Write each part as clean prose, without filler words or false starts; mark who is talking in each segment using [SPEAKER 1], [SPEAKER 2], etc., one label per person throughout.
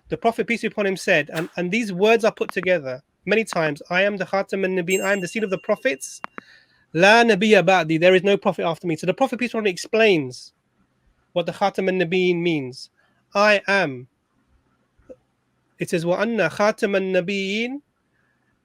[SPEAKER 1] the Prophet, peace be upon him, said, and these words are put together many times, I am the Khatam al-Nabiyyin, I am the seal of the prophets. La Nabiyya ba'di, there is no prophet after me. So the Prophet, peace be upon him, explains what the Khatam al-Nabiyyin means. I am. It says, wa anna Khatam al-Nabiyyin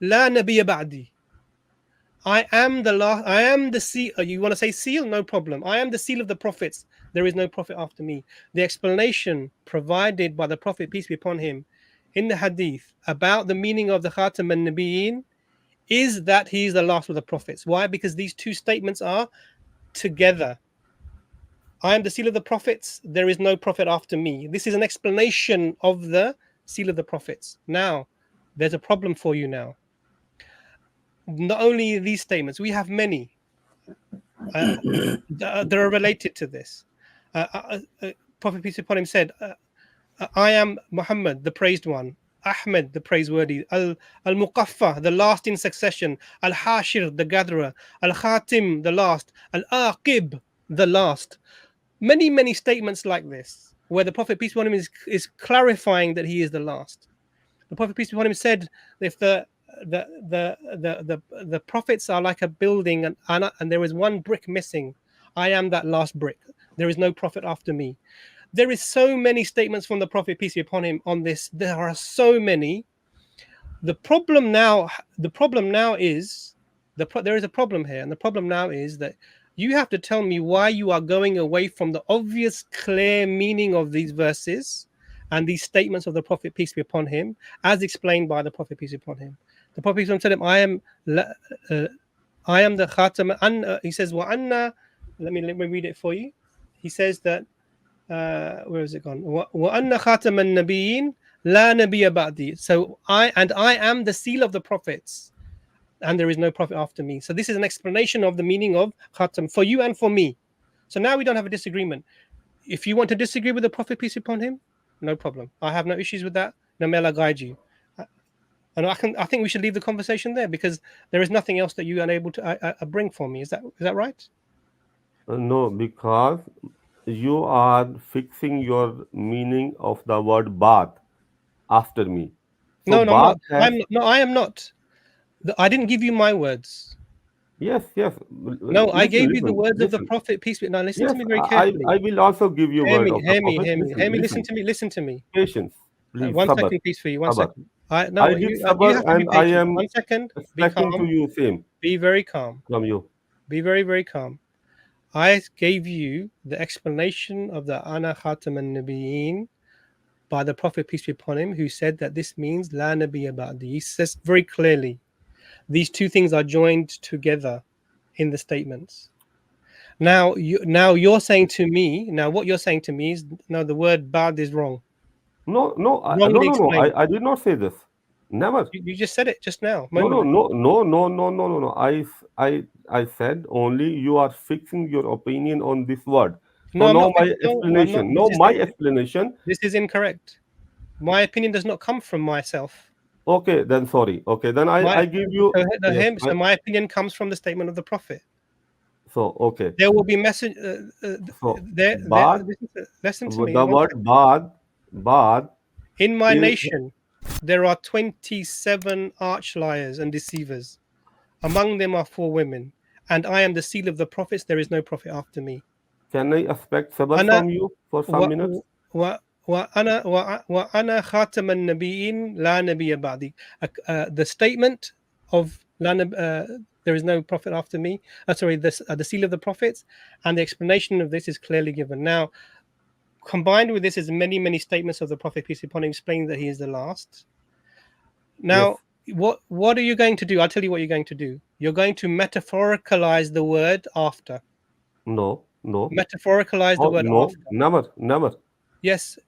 [SPEAKER 1] la Nabiyya ba'di. I am the last. I am the seal. You want to say seal? No problem. I am the seal of the prophets. There is no prophet after me. The explanation provided by the Prophet, peace be upon him, in the hadith about the meaning of the Khatam al-Nabiyyin is that he is the last of the prophets. Why? Because these two statements are together. I am the seal of the prophets. There is no prophet after me. This is an explanation of the seal of the prophets. Now, there's a problem for you now. Not only these statements, we have many that are related to this. Prophet, peace be upon him, said, I am Muhammad, the praised one, Ahmed, the praiseworthy, Al-Muqaffa, the last in succession, Al-Hashir, the gatherer, Al-Khatim, the last, Al-Aqib, the last. Many statements like this, where the Prophet, peace be upon him, is clarifying that he is the last. The Prophet, peace be upon him, said, if the prophets are like a building and there is one brick missing, I am that last brick. There is no prophet after me. There is so many statements from the Prophet, peace be upon him, on this. There are so many. The problem now is there is a problem here, and the problem now is that you have to tell me why you are going away from the obvious, clear meaning of these verses and these statements of the Prophet, peace be upon him, as explained by the Prophet, peace be upon him. The Prophet said, I am the Khatam, and he says, wa anna, let me read it for you. He says that, where is it gone? Wa anna Khatam al-Nabiyyin la Nabiyya ba'di. So I am the seal of the prophets, and there is no prophet after me. So this is an explanation of the meaning of Khatam for you and for me. So now we don't have a disagreement. If you want to disagree with the Prophet, peace be upon him, no problem. I have no issues with that. No, may Allah guide you. And I think we should leave the conversation there, because there is nothing else that you are able to bring for me. Is that right?
[SPEAKER 2] No, because you are fixing your meaning of the word bath after me. So
[SPEAKER 1] No, I'm
[SPEAKER 2] bath
[SPEAKER 1] not.
[SPEAKER 2] has,
[SPEAKER 1] I am not. I didn't give you my words.
[SPEAKER 2] yes, yes.
[SPEAKER 1] No, I
[SPEAKER 2] Listen,
[SPEAKER 1] gave you the
[SPEAKER 2] listen,
[SPEAKER 1] words of the
[SPEAKER 2] listen.
[SPEAKER 1] Prophet, peace be. Now listen
[SPEAKER 2] Yes,
[SPEAKER 1] to me very carefully.
[SPEAKER 2] I will also give you
[SPEAKER 1] Hear
[SPEAKER 2] word
[SPEAKER 1] me,
[SPEAKER 2] of the
[SPEAKER 1] hear me,
[SPEAKER 2] prophet.
[SPEAKER 1] hear me,
[SPEAKER 2] Listen,
[SPEAKER 1] hear me.
[SPEAKER 2] listen.
[SPEAKER 1] Listen to me.
[SPEAKER 2] Patience, please.
[SPEAKER 1] One
[SPEAKER 2] Sabr,
[SPEAKER 1] second, peace for you. One
[SPEAKER 2] sabr.
[SPEAKER 1] second.
[SPEAKER 2] I
[SPEAKER 1] No,
[SPEAKER 2] did
[SPEAKER 1] you
[SPEAKER 2] sabr
[SPEAKER 1] have to be
[SPEAKER 2] and I
[SPEAKER 1] patient.
[SPEAKER 2] am
[SPEAKER 1] 1 second. Be
[SPEAKER 2] expecting to
[SPEAKER 1] calm.
[SPEAKER 2] you same
[SPEAKER 1] Be very calm.
[SPEAKER 2] from you.
[SPEAKER 1] Be very, very calm. I gave you the explanation of the Ana Khatam al-Nabiyyin by the Prophet, peace be upon him, who said that this means La Nabiyya ba'di. He says very clearly, these two things are joined together in the statements. Now you're saying to me, now what you're saying to me is, no, the word ba'd is wrong.
[SPEAKER 2] No, no,
[SPEAKER 1] Wrongly
[SPEAKER 2] no.
[SPEAKER 1] explained.
[SPEAKER 2] I did not say this. Never.
[SPEAKER 1] You just said it just now, a
[SPEAKER 2] No,
[SPEAKER 1] moment
[SPEAKER 2] no,
[SPEAKER 1] ago.
[SPEAKER 2] no, no, no, no, no, no, no. I said only you are fixing your opinion on this word. So
[SPEAKER 1] No, I'm
[SPEAKER 2] now
[SPEAKER 1] not
[SPEAKER 2] my
[SPEAKER 1] fixing. No, I'm not.
[SPEAKER 2] explanation. Now my explanation.
[SPEAKER 1] This is incorrect. My opinion does not come from myself.
[SPEAKER 2] Okay, then sorry. Okay, then
[SPEAKER 1] My
[SPEAKER 2] I give you. Yes,
[SPEAKER 1] so my opinion comes from the statement of the Prophet.
[SPEAKER 2] so okay.
[SPEAKER 1] There will be message.
[SPEAKER 2] So
[SPEAKER 1] There.
[SPEAKER 2] bad,
[SPEAKER 1] Listen to me.
[SPEAKER 2] the
[SPEAKER 1] One
[SPEAKER 2] word
[SPEAKER 1] second.
[SPEAKER 2] bad
[SPEAKER 1] In my
[SPEAKER 2] is
[SPEAKER 1] nation, there are 27 arch liars and deceivers. Among them are 4 women, and I am the seal of the prophets. There is no prophet after me.
[SPEAKER 2] can I expect sabr
[SPEAKER 1] Ana
[SPEAKER 2] from you for some
[SPEAKER 1] wa
[SPEAKER 2] minutes?
[SPEAKER 1] wa wa ana khatam an-nabiyyin la nabiyya ba'di. The statement of there is no prophet after me. Sorry, the seal of the prophets, and the explanation of this is clearly given. Now, combined with this is many statements of the Prophet, peace be upon him, explaining that he is the last.
[SPEAKER 2] Yes.
[SPEAKER 1] Now, what are you going to do? I'll tell you what you're going to do. You're going to metaphoricalize the word after.
[SPEAKER 2] No, no.
[SPEAKER 1] Metaphoricalize the
[SPEAKER 2] Oh
[SPEAKER 1] word
[SPEAKER 2] no,
[SPEAKER 1] after.
[SPEAKER 2] never, never,
[SPEAKER 1] Yes.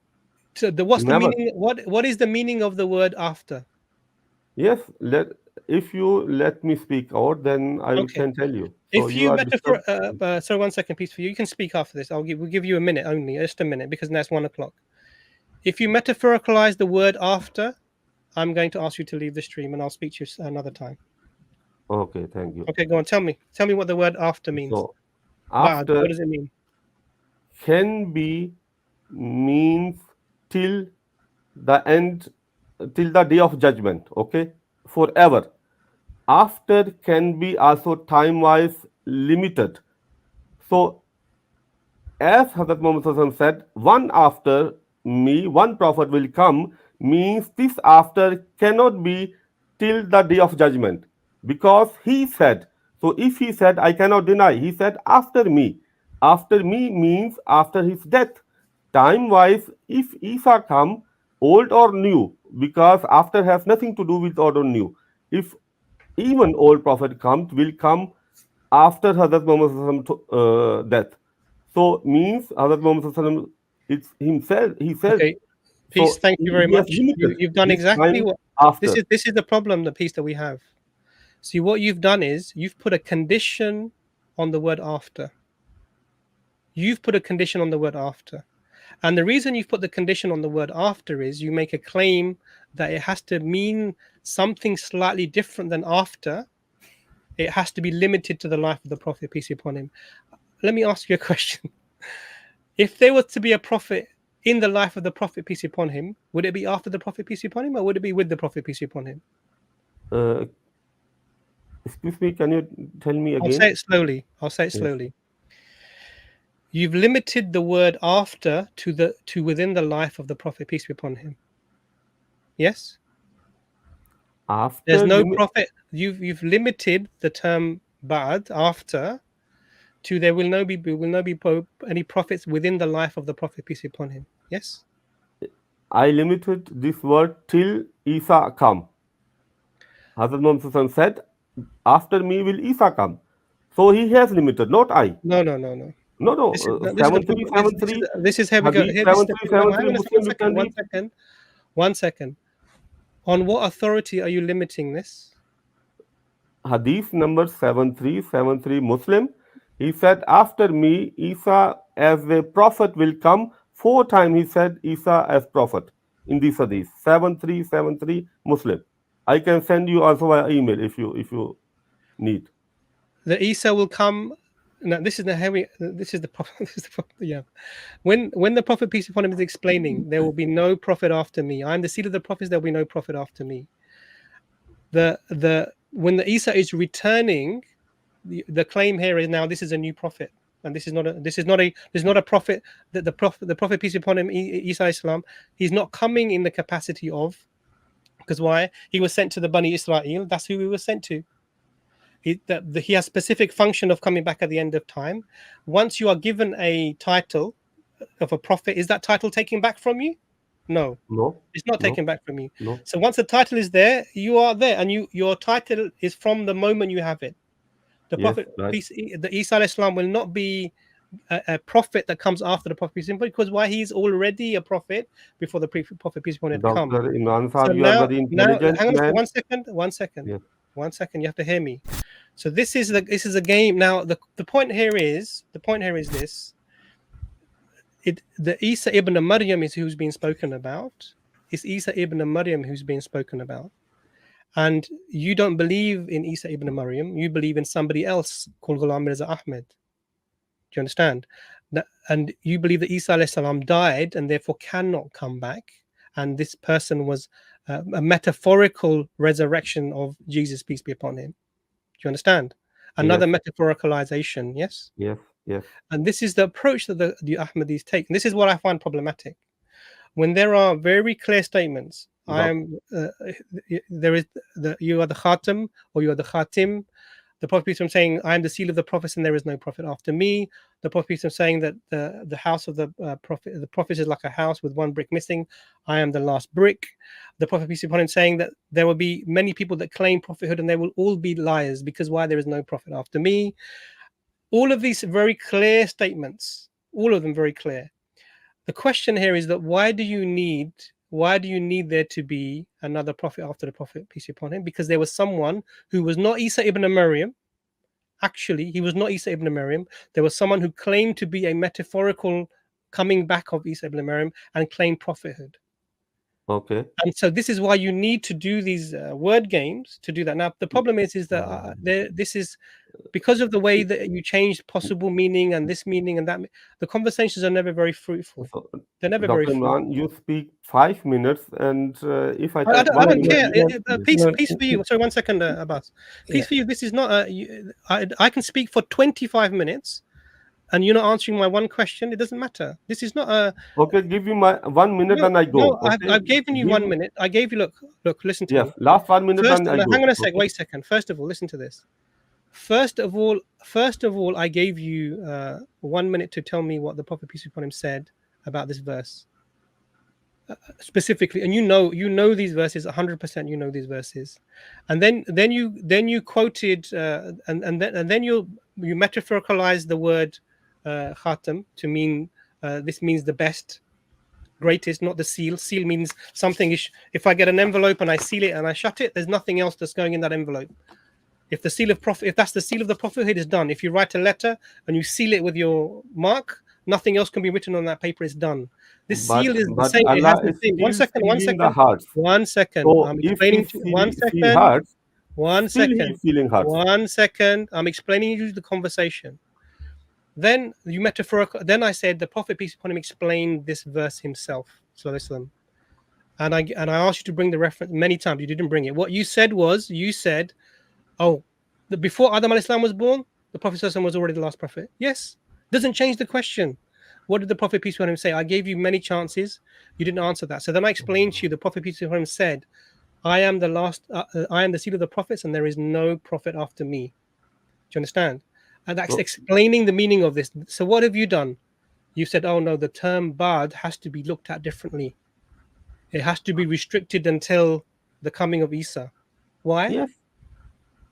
[SPEAKER 1] So what's the
[SPEAKER 2] never.
[SPEAKER 1] meaning? What is the meaning of the word after?
[SPEAKER 2] Yes, if you let me speak out, then I
[SPEAKER 1] Okay.
[SPEAKER 2] can tell you. So
[SPEAKER 1] If
[SPEAKER 2] you
[SPEAKER 1] you
[SPEAKER 2] are disturbed.
[SPEAKER 1] sorry, 1 second, please. For you can speak after this. We'll give you a minute only, just a minute, because now it's 1 o'clock. If you metaphoricalize the word after, I'm going to ask you to leave the stream, and I'll speak to you another time.
[SPEAKER 2] Okay, thank you.
[SPEAKER 1] Okay, go on. Tell me. Tell me what the word after means.
[SPEAKER 2] So
[SPEAKER 1] Bad.
[SPEAKER 2] after
[SPEAKER 1] What does it mean?
[SPEAKER 2] can be means till the end till the day of judgment, okay, forever. After can be also time wise limited. So as Hazrat Muhammad SAW said, one after me, one prophet will come, means this after cannot be till the day of judgment. Because he said, so if he said, I cannot deny, he said, after me. After me means after his death. Time wise, if Isa come, old or new, because after has nothing to do with old or new. If even old prophet comes, will come after Hazrat Muhammad death. So means Hazrat Muhammad SAW, it's himself, he says,
[SPEAKER 1] Okay, peace.
[SPEAKER 2] so
[SPEAKER 1] Thank you very
[SPEAKER 2] he has
[SPEAKER 1] much.
[SPEAKER 2] limited
[SPEAKER 1] You've done
[SPEAKER 2] this
[SPEAKER 1] exactly
[SPEAKER 2] time
[SPEAKER 1] what
[SPEAKER 2] after.
[SPEAKER 1] this is the problem, the peace that we have. See, what you've done is you've put a condition on the word after. You've put a condition on the word after. And the reason you've put the condition on the word after is you make a claim that it has to mean something slightly different than after. It has to be limited to the life of the Prophet, peace be upon him. Let me ask you a question. If there was to be a prophet in the life of the Prophet, peace be upon him, would it be after the Prophet, peace be upon him, or would it be with the Prophet, peace be upon him?
[SPEAKER 2] Uh, excuse me, can you tell me
[SPEAKER 1] I'll say
[SPEAKER 2] again?
[SPEAKER 1] it slowly. I'll say it
[SPEAKER 2] Yes.
[SPEAKER 1] slowly. You've limited the word after to within the life of the Prophet, peace be upon him. Yes? There's
[SPEAKER 2] After
[SPEAKER 1] no
[SPEAKER 2] limit,
[SPEAKER 1] prophet. You've limited the term ba'd after to there will no be any prophets within the life of the Prophet, peace be upon him. Yes?
[SPEAKER 2] I limited this word till Isa come. Hazrat Muhammad SAW said, after me will Isa come. So he has limited, not I.
[SPEAKER 1] No, no, no, no.
[SPEAKER 2] No, no,
[SPEAKER 1] This is the problem.
[SPEAKER 2] 7373,
[SPEAKER 1] This is here we go.
[SPEAKER 2] Hadith
[SPEAKER 1] Here, this is the thing. No, hang
[SPEAKER 2] 7373
[SPEAKER 1] on
[SPEAKER 2] Muslim, you can
[SPEAKER 1] one
[SPEAKER 2] read.
[SPEAKER 1] second, one second. On what authority are you limiting this?
[SPEAKER 2] Hadith number 7373 Muslim. He said, after me, Isa as a prophet will come. 4 times he said Isa as prophet in this hadith. 7373 Muslim. I can send you also via email if you need.
[SPEAKER 1] The Isa will come. No, this is the heavy. This is the problem. This is the problem. Yeah. When the Prophet peace be upon him is explaining, there will be no prophet after me. I am the seed of the prophets. There will be no prophet after me. The when the Isa is returning, the claim here is now this is a new prophet, and this is not a prophet that the prophet peace be upon him, Isa Islam. He's not coming in the capacity of, because why? He was sent to the Bani Israel. That's who he was sent to. He has specific function of coming back at the end of time. Once you are given a title of a prophet, is that title taken back from you? No,
[SPEAKER 2] No,
[SPEAKER 1] it's not
[SPEAKER 2] no,
[SPEAKER 1] taken back from you.
[SPEAKER 2] no.
[SPEAKER 1] So once the title is there, you are there, and your title is from the moment you have it. The
[SPEAKER 2] Yes,
[SPEAKER 1] Prophet,
[SPEAKER 2] right.
[SPEAKER 1] peace, the Isa alayhi salam will not be a prophet that comes after the Prophet, peace be upon him, because why? He's already a prophet before the Prophet, peace be upon him, had come.
[SPEAKER 2] Dr. Imran
[SPEAKER 1] So
[SPEAKER 2] Saab, you are
[SPEAKER 1] now,
[SPEAKER 2] very
[SPEAKER 1] now,
[SPEAKER 2] intelligent
[SPEAKER 1] hang on
[SPEAKER 2] man.
[SPEAKER 1] one second, one second,
[SPEAKER 2] Yes.
[SPEAKER 1] one second. You have to hear me. So this is a game. Now the point here is this: the Isa ibn Maryam is who's being spoken about. It's Isa ibn Maryam who's being spoken about, and you don't believe in Isa ibn Maryam. You believe in somebody else called Ghulam Mirza Ahmed. Do you understand? And you believe that Isa alayhi salam died and therefore cannot come back, and this person was a metaphorical resurrection of Jesus, peace be upon him. Do you understand?
[SPEAKER 2] Yes,
[SPEAKER 1] Another metaphoricalization, yes?
[SPEAKER 2] yes, yes.
[SPEAKER 1] And this is the approach that the Ahmadis take. And this is what I find problematic. When there are very clear statements, I
[SPEAKER 2] Doc-
[SPEAKER 1] am, there is you are the Khatam or you are the Khatim. The Prophet peace be upon him saying, I am the seal of the prophets and there is no prophet after me. The Prophet peace be upon him saying that the house of the prophet is like a house with one brick missing. I am the last brick. The Prophet peace be upon him saying that there will be many people that claim prophethood and they will all be liars, because why? There is no prophet after me. All of these very clear statements, all of them very clear. The question here is that why do you need there to be another prophet after the Prophet, peace be upon him? Because there was someone who was not Isa ibn Maryam. Actually, he was not Isa ibn Maryam. There was someone who claimed to be a metaphorical coming back of Isa ibn Maryam and claimed prophethood.
[SPEAKER 2] Okay.
[SPEAKER 1] And so this is why you need to do these word games to do that. Now the problem is that this is because of the way that you change possible meaning and this meaning and that. The conversations are never very fruitful.
[SPEAKER 2] So,
[SPEAKER 1] They're never very
[SPEAKER 2] Dr.
[SPEAKER 1] fruitful.
[SPEAKER 2] Imran, you speak 5 minutes, and if I
[SPEAKER 1] I
[SPEAKER 2] take
[SPEAKER 1] don't, I
[SPEAKER 2] one
[SPEAKER 1] don't
[SPEAKER 2] minute,
[SPEAKER 1] care.
[SPEAKER 3] No,
[SPEAKER 1] Peace for you. Sorry, one second, Abbas. Peace
[SPEAKER 3] yeah.
[SPEAKER 1] for you. This is not I can speak for 25 minutes, and you're not answering my one question. It doesn't matter. This is not a
[SPEAKER 2] okay, give you my 1 minute,
[SPEAKER 1] no.
[SPEAKER 2] then I go.
[SPEAKER 1] No,
[SPEAKER 2] Okay,
[SPEAKER 1] I've given you
[SPEAKER 2] give
[SPEAKER 1] 1 minute. I gave you look. Listen to
[SPEAKER 2] yes,
[SPEAKER 1] me.
[SPEAKER 2] last 1 minute,
[SPEAKER 1] First,
[SPEAKER 2] then I
[SPEAKER 1] no, hang
[SPEAKER 2] go.
[SPEAKER 1] on a sec.
[SPEAKER 2] Okay.
[SPEAKER 1] Wait a second. First of all, listen to this. First of all, I gave you 1 minute to tell me what the Prophet peace be upon him said about this verse specifically, and you know these verses 100%. You know these verses, and then you quoted and then you metaphoricalized the word khatam to mean this means the best, greatest, not the seal. Seal means something is. If I get an envelope and I seal it and I shut it, there's nothing else that's going in that envelope. If the seal of prophet, if that's the seal of the prophethood, is done. If you write a letter and you seal it with your mark, nothing else can be written on that paper. It's done. This seal is the
[SPEAKER 2] But
[SPEAKER 1] same. It has
[SPEAKER 2] Allah
[SPEAKER 1] the
[SPEAKER 2] is
[SPEAKER 1] same. One
[SPEAKER 2] still
[SPEAKER 1] second. One
[SPEAKER 2] seeing the
[SPEAKER 1] second.
[SPEAKER 2] hearts.
[SPEAKER 1] One second.
[SPEAKER 2] So
[SPEAKER 1] I'm
[SPEAKER 2] if He
[SPEAKER 1] explaining to one
[SPEAKER 2] see
[SPEAKER 1] second.
[SPEAKER 2] hearts,
[SPEAKER 1] One
[SPEAKER 2] still He
[SPEAKER 1] second.
[SPEAKER 2] is feeling hearts.
[SPEAKER 1] One second. I'm explaining you the conversation. Then you metaphorical. Then I said the Prophet peace be upon him explained this verse himself. So listen. And I asked you to bring the reference many times. You didn't bring it. What you said was oh, before Adam al-Islam was born, the Prophet ﷺ was already the last prophet. Yes, doesn't change the question. What did the Prophet peace be upon him say? I gave you many chances. You didn't answer that. So then I explained to you. The Prophet peace be upon him said, "I am the last. I am the seed of the prophets, and there is no prophet after me." Do you understand? And that's
[SPEAKER 2] So
[SPEAKER 1] explaining the meaning of this. So what have you done? You said, "Oh no, the term bad has to be looked at differently. It has to be restricted until the coming of Isa." Why?
[SPEAKER 2] yes,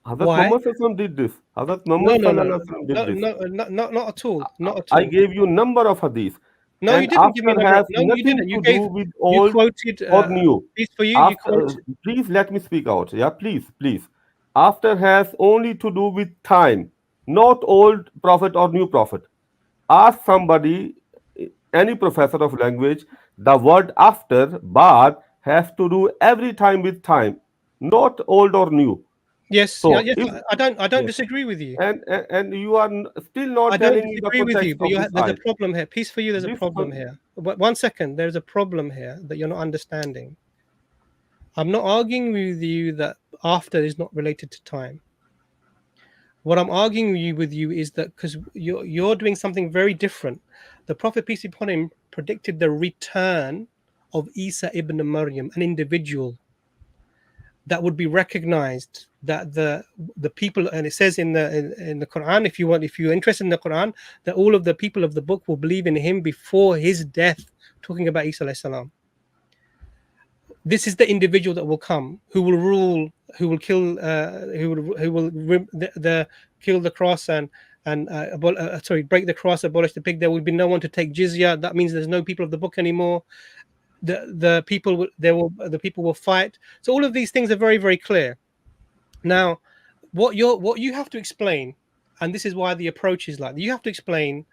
[SPEAKER 2] Hazrat
[SPEAKER 1] Why?
[SPEAKER 2] Muhammad Sallallahu did this. Hazrat
[SPEAKER 1] No,
[SPEAKER 2] Muhammad
[SPEAKER 1] no, no,
[SPEAKER 2] Sallallahu Alaihi Wasallam did
[SPEAKER 1] no,
[SPEAKER 2] this.
[SPEAKER 1] no, not at all. Not at
[SPEAKER 2] I
[SPEAKER 1] all.
[SPEAKER 2] gave you number of hadith,
[SPEAKER 1] No, you
[SPEAKER 2] and
[SPEAKER 1] didn't give me a
[SPEAKER 2] after
[SPEAKER 1] number.
[SPEAKER 2] has
[SPEAKER 1] No, you
[SPEAKER 2] nothing
[SPEAKER 1] didn't.
[SPEAKER 2] to do with
[SPEAKER 1] You
[SPEAKER 2] old
[SPEAKER 1] quoted.
[SPEAKER 2] or new.
[SPEAKER 1] Peace for you. You
[SPEAKER 2] After,
[SPEAKER 1] quote.
[SPEAKER 2] please let me speak out. Yeah, please, please. After has only to do with time, not old prophet or new prophet. Ask somebody, any professor of language, the word after, bad, has to do every time with time, not old or new.
[SPEAKER 1] Yes, yeah,
[SPEAKER 2] So
[SPEAKER 1] yes.
[SPEAKER 2] if
[SPEAKER 1] I don't
[SPEAKER 2] yes,
[SPEAKER 1] disagree with you.
[SPEAKER 2] and you are still not
[SPEAKER 1] I don't
[SPEAKER 2] telling me the
[SPEAKER 1] disagree with you.
[SPEAKER 2] context
[SPEAKER 1] But
[SPEAKER 2] of this
[SPEAKER 1] there's a
[SPEAKER 2] ayat.
[SPEAKER 1] problem here. Peace for you. There's a
[SPEAKER 2] This
[SPEAKER 1] problem here. But 1 second. There's a problem here that you're not understanding. I'm not arguing with you that after is not related to time. What I'm arguing with you is that because you're doing something very different. The Prophet peace be upon him predicted the return of Isa ibn Maryam, an individual that would be recognized, that the people, and it says in the Quran, if you're interested in the Quran, that all of the people of the book will believe in him before his death, talking about Isa alayhi salam. This is the individual that will come, who will rule, who will kill, kill the cross and break the cross, abolish the pig. There will be no one to take jizya. That means there's no people of the book anymore. The people will fight. So all of these things are very, very clear. Now, what you have to explain, and this is why the approach is like, you have to explain,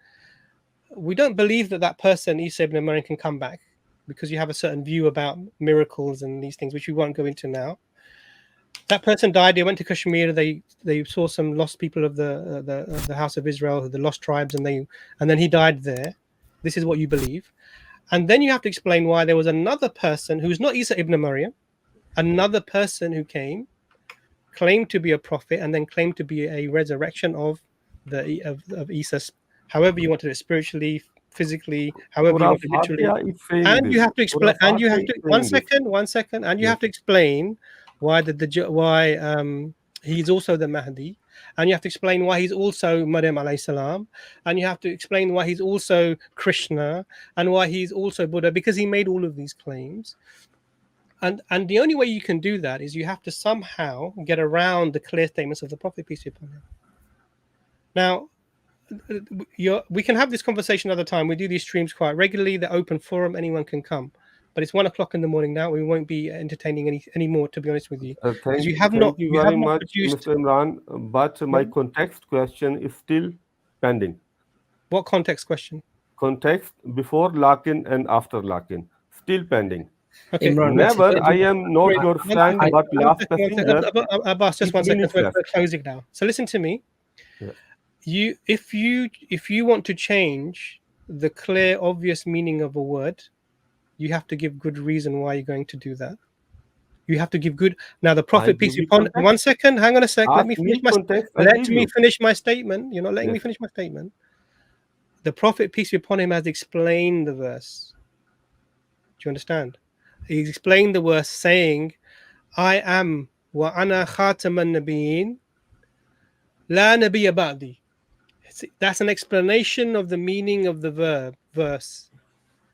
[SPEAKER 1] we don't believe that person Isa ibn Maryam can come back, because you have a certain view about miracles and these things, which we won't go into now. That person died. They went to Kashmir. They saw some lost people of the house of Israel, the lost tribes, and then he died there. This is what you believe. And then you have to explain why there was another person who's not Isa ibn Maryam, another person who came, claimed to be a prophet, and then claimed to be a resurrection of Isa, however you want to do it, spiritually, physically, however you
[SPEAKER 2] Surah
[SPEAKER 1] want to literally.
[SPEAKER 2] Fatiha is saying
[SPEAKER 1] And
[SPEAKER 2] this.
[SPEAKER 1] you have to
[SPEAKER 2] Surah
[SPEAKER 1] explain. And you
[SPEAKER 2] Fatiha
[SPEAKER 1] have
[SPEAKER 2] is
[SPEAKER 1] to
[SPEAKER 2] saying this.
[SPEAKER 1] one second, and you
[SPEAKER 2] Yes.
[SPEAKER 1] have to explain why he's also the Mahdi, and you have to explain why he's also Maryam alayhi salam, and you have to explain why he's also Krishna, and why he's also Buddha, because he made all of these claims. And the only way you can do that is you have to somehow get around the clear statements of the Prophet, peace be upon him. Now, we can have this conversation another time. We do these streams quite regularly. They're open forum. Anyone can come. But it's 1 o'clock in the morning now. We won't be entertaining any more, to be honest with you, because
[SPEAKER 2] Thank you
[SPEAKER 1] you have
[SPEAKER 2] very
[SPEAKER 1] not
[SPEAKER 2] much,
[SPEAKER 1] produced.
[SPEAKER 2] Mr. Imran. But my context question is still pending.
[SPEAKER 1] What context question?
[SPEAKER 2] Context before Lakin and after Lakin still pending.
[SPEAKER 1] Okay.
[SPEAKER 3] Imran,
[SPEAKER 2] Never, I am not
[SPEAKER 1] Wait,
[SPEAKER 2] your friend, but last passenger.
[SPEAKER 1] Abbas, just
[SPEAKER 2] It
[SPEAKER 1] one second.
[SPEAKER 2] means
[SPEAKER 1] We're
[SPEAKER 2] less.
[SPEAKER 1] closing now. So listen to me.
[SPEAKER 2] Yeah.
[SPEAKER 1] If you want to change the clear, obvious meaning of a word, you have to give good reason why you're going to do that. You have to give good. Now, the
[SPEAKER 2] I
[SPEAKER 1] Prophet
[SPEAKER 2] give
[SPEAKER 1] peace be
[SPEAKER 2] you
[SPEAKER 1] upon.
[SPEAKER 2] context.
[SPEAKER 1] One second, hang on a sec. Let
[SPEAKER 2] Ask
[SPEAKER 1] me
[SPEAKER 2] me
[SPEAKER 1] finish my.
[SPEAKER 2] context, I
[SPEAKER 1] Let
[SPEAKER 2] give
[SPEAKER 1] me
[SPEAKER 2] you.
[SPEAKER 1] finish my statement. You're not letting me
[SPEAKER 2] Yes.
[SPEAKER 1] finish my statement. The Prophet peace be upon him has explained the verse. Do you understand? He's explained the verse saying, "I am wa ana khataman nabiyyin, la nabiyya ba'di." That's an explanation of the meaning of the verse,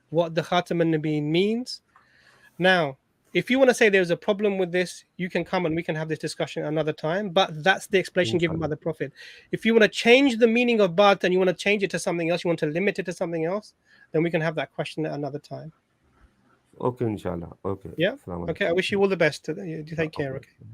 [SPEAKER 1] what the khataman nabiyyin means. Now, if you want to say there's a problem with this, you can come and we can have this discussion another time. But that's the explanation given by
[SPEAKER 2] Inshallah.
[SPEAKER 1] the Prophet. If you want to change the meaning of Ba'd and you want to change it to something else, you want to limit it to something else, then we can have that question at another time.
[SPEAKER 2] Okay, inshallah. Okay.
[SPEAKER 1] Yeah.
[SPEAKER 2] Assalamu
[SPEAKER 1] Okay. I
[SPEAKER 2] alaikum.
[SPEAKER 1] wish you all the best. You take care.
[SPEAKER 2] Okay.
[SPEAKER 1] Okay.